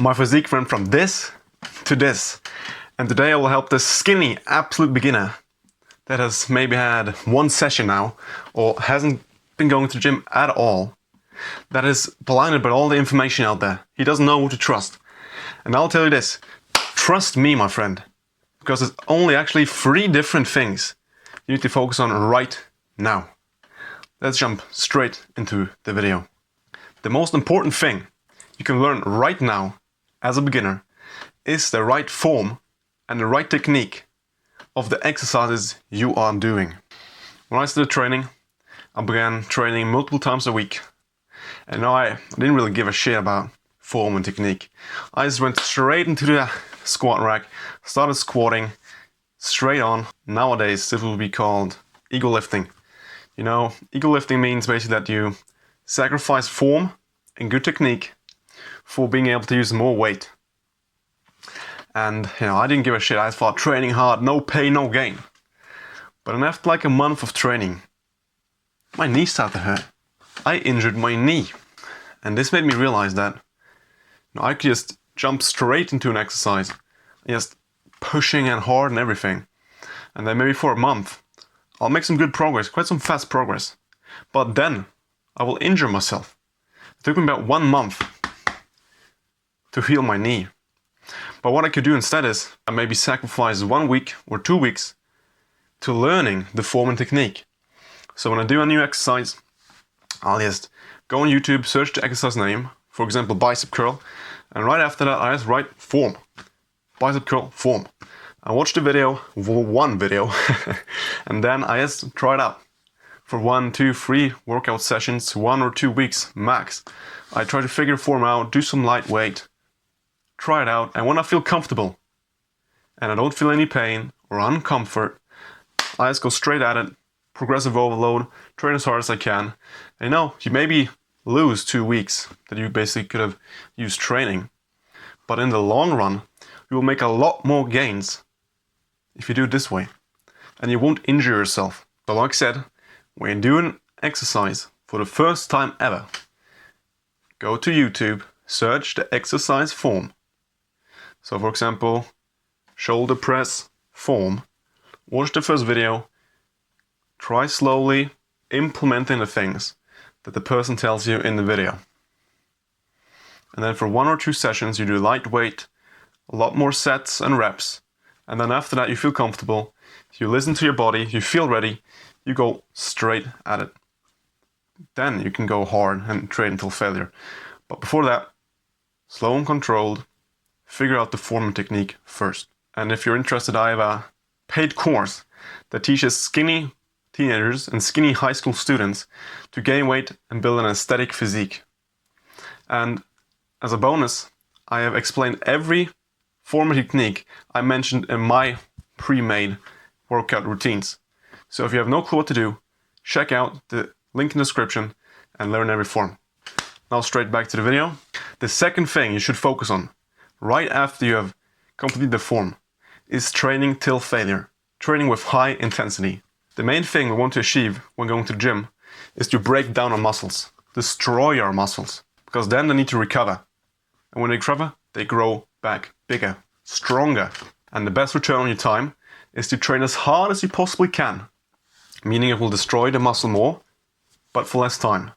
My physique went from this to this. And today I will help this skinny, absolute beginner that has maybe had one session now, or hasn't been going to the gym at all, that is blinded by all the information out there. He doesn't know who to trust. And I'll tell you this, trust me, my friend, because there's only actually 3 different things you need to focus on right now. Let's jump straight into the video. The most important thing you can learn right now as a beginner is the right form and the right technique of the exercises you are doing. When I started training, I began training multiple times a week. And now I didn't really give a shit about form and technique. I just went straight into the squat rack, started squatting straight on. Nowadays, this will be called ego lifting. You know, ego lifting means basically that you sacrifice form and good technique for being able to use more weight. And, you know, I didn't give a shit. I thought training hard, no pain, no gain. But then after like a month of training, my knee started to hurt. I injured my knee. And this made me realize that I could just jump straight into an exercise, just pushing and hard and everything. And then maybe for a month, I'll make some good progress, quite some fast progress. But then I will injure myself. It took me about 1 month to heal my knee. But what I could do instead is I maybe sacrifice 1 week or 2 weeks to learning the form and technique. So when I do a new exercise, I'll just go on YouTube, search the exercise name, for example, bicep curl, and right after that I just write form, bicep curl, form. I watch the video, one video, and then I just try it out for 1, 2, 3 workout sessions, 1 or 2 weeks max. I try to figure form out, do some light weight, try it out, and when I feel comfortable and I don't feel any pain or uncomfort, I just go straight at it, progressive overload, train as hard as I can. And you know, you maybe lose 2 weeks that you basically could have used training, but in the long run, you will make a lot more gains if you do it this way, and you won't injure yourself. But like I said, when you're doing exercise for the first time ever, go to YouTube, search the exercise form. So for example, shoulder press form. Watch the first video, try slowly implementing the things that the person tells you in the video. And then for 1 or 2 sessions you do lightweight, a lot more sets and reps. And then after that you feel comfortable, you listen to your body, you feel ready, you go straight at it. Then you can go hard and train until failure. But before that, slow and controlled, figure out the form and technique first. And if you're interested, I have a paid course that teaches skinny teenagers and skinny high school students to gain weight and build an aesthetic physique. And as a bonus, I have explained every form and technique I mentioned in my pre-made workout routines. So if you have no clue what to do, check out the link in the description and learn every form. Now straight back to the video. The second thing you should focus on right after you have completed the form is training till failure. Training with high intensity. The main thing we want to achieve when going to the gym is to break down our muscles, destroy our muscles, because then they need to recover. And when they recover, they grow back bigger, stronger. And the best return on your time is to train as hard as you possibly can, meaning it will destroy the muscle more, but for less time.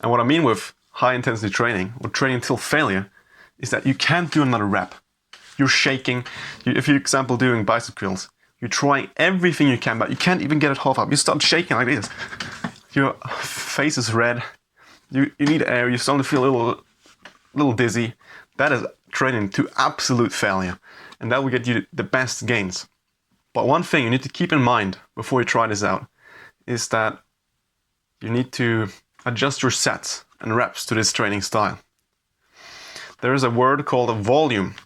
And what I mean with high intensity training, or training till failure, is that you can't do another rep. You're shaking. If you're, for example, doing bicep curls, you're trying everything you can, but you can't even get it half up. You start shaking like this. Your face is red. You need air. You start to feel a little dizzy. That is training to absolute failure, and that will get you the best gains. But one thing you need to keep in mind before you try this out is that you need to adjust your sets and reps to this training style. There is a word called a volume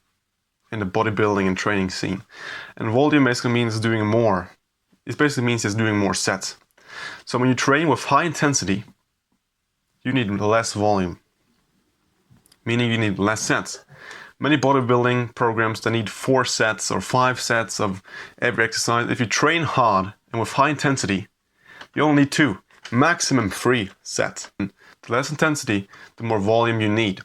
in the bodybuilding and training scene. And volume basically means doing more. It basically means just doing more sets. So when you train with high intensity, you need less volume, meaning you need less sets. Many bodybuilding programs, they need 4 sets or 5 sets of every exercise. If you train hard and with high intensity, you only need 2, maximum 3 sets. The less intensity, the more volume you need.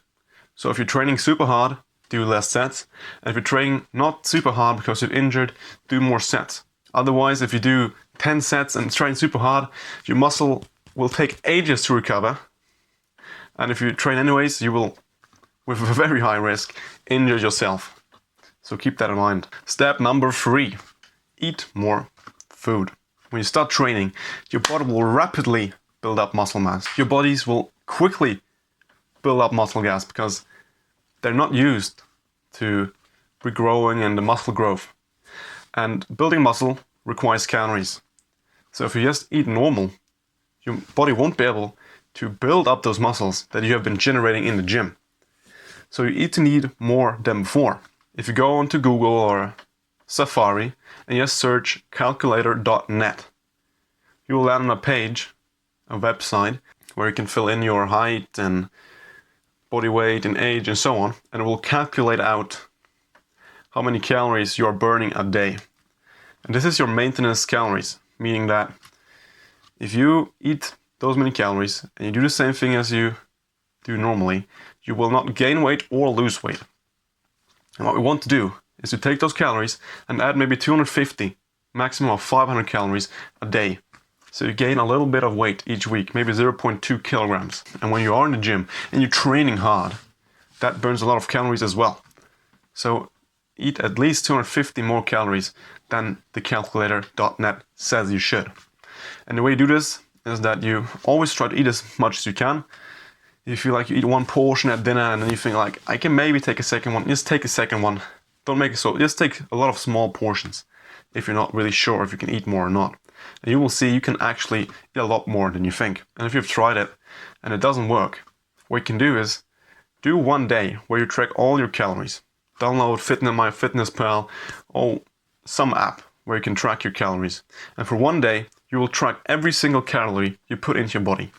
So if you're training super hard do less sets. And if you're training not super hard because you're injured, do more sets. Otherwise, if you do 10 sets and train super hard, your muscle will take ages to recover. And if you train anyways, you will, with a very high risk, injure yourself. So keep that in mind. Step number 3, eat more food. When you start training, your body will rapidly build up muscle mass. Your bodies will quickly build up muscle mass because they're not used to regrowing and the muscle growth. And building muscle requires calories. So if you just eat normal, your body won't be able to build up those muscles that you have been generating in the gym. So you need more than before. If you go onto Google or Safari and just search calculator.net, you will land on a page, a website, where you can fill in your height and body weight and age and so on, and it will calculate out how many calories you are burning a day. And this is your maintenance calories, meaning that if you eat those many calories and you do the same thing as you do normally, you will not gain weight or lose weight. And what we want to do is to take those calories and add maybe 250, maximum of 500 calories a day. So you gain a little bit of weight each week, maybe 0.2 kilograms. And when you are in the gym and you're training hard, that burns a lot of calories as well. So eat at least 250 more calories than the calculator.net says you should. And the way you do this is that you always try to eat as much as you can. If you feel like you eat one portion at dinner and then you think like, I can maybe take a second one, just take a second one. Don't make it so, just take a lot of small portions if you're not really sure if you can eat more or not. And you will see you can actually eat a lot more than you think. And if you've tried it and it doesn't work, what you can do is do one day where you track all your calories. Download MyFitnessPal or some app where you can track your calories. And for one day, you will track every single calorie you put into your body.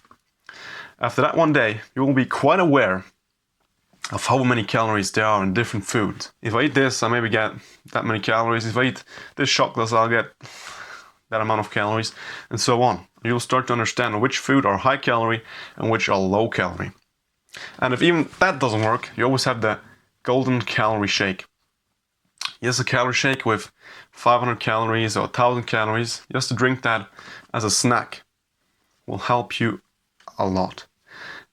After that one day, you will be quite aware of how many calories there are in different foods. If I eat this, I maybe get that many calories. If I eat this chocolate, I'll get that amount of calories, and so on. You'll start to understand which food are high calorie and which are low calorie. And if even that doesn't work, you always have the golden calorie shake. Yes, a calorie shake with 500 calories or 1000 calories, just to drink that as a snack will help you a lot.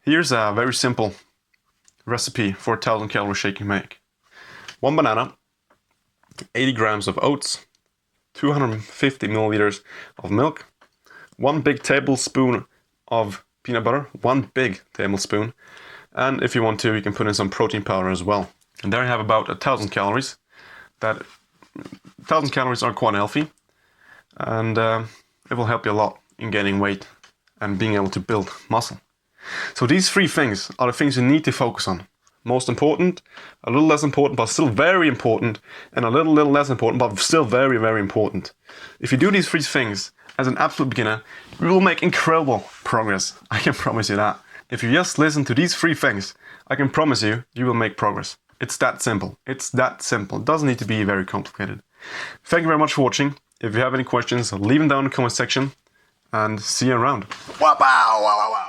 Here's a very simple recipe for a 1000 calorie shake you make. 1 banana, 80 grams of oats, 250 milliliters of milk, 1 big tablespoon of peanut butter, 1 big tablespoon, and if you want to, you can put in some protein powder as well. And there you have about 1000 calories. That 1000 calories are quite healthy, and it will help you a lot in gaining weight and being able to build muscle. So these 3 things are the things you need to focus on. Most important, a little less important, but still very important, and a little less important, but still very, very important. If you do these 3 things as an absolute beginner, you will make incredible progress. I can promise you that. If you just listen to these 3 things, I can promise you, you will make progress. It's that simple. It's that simple. It doesn't need to be very complicated. Thank you very much for watching. If you have any questions, leave them down in the comment section, and see you around. Wow, wow, wow, wow.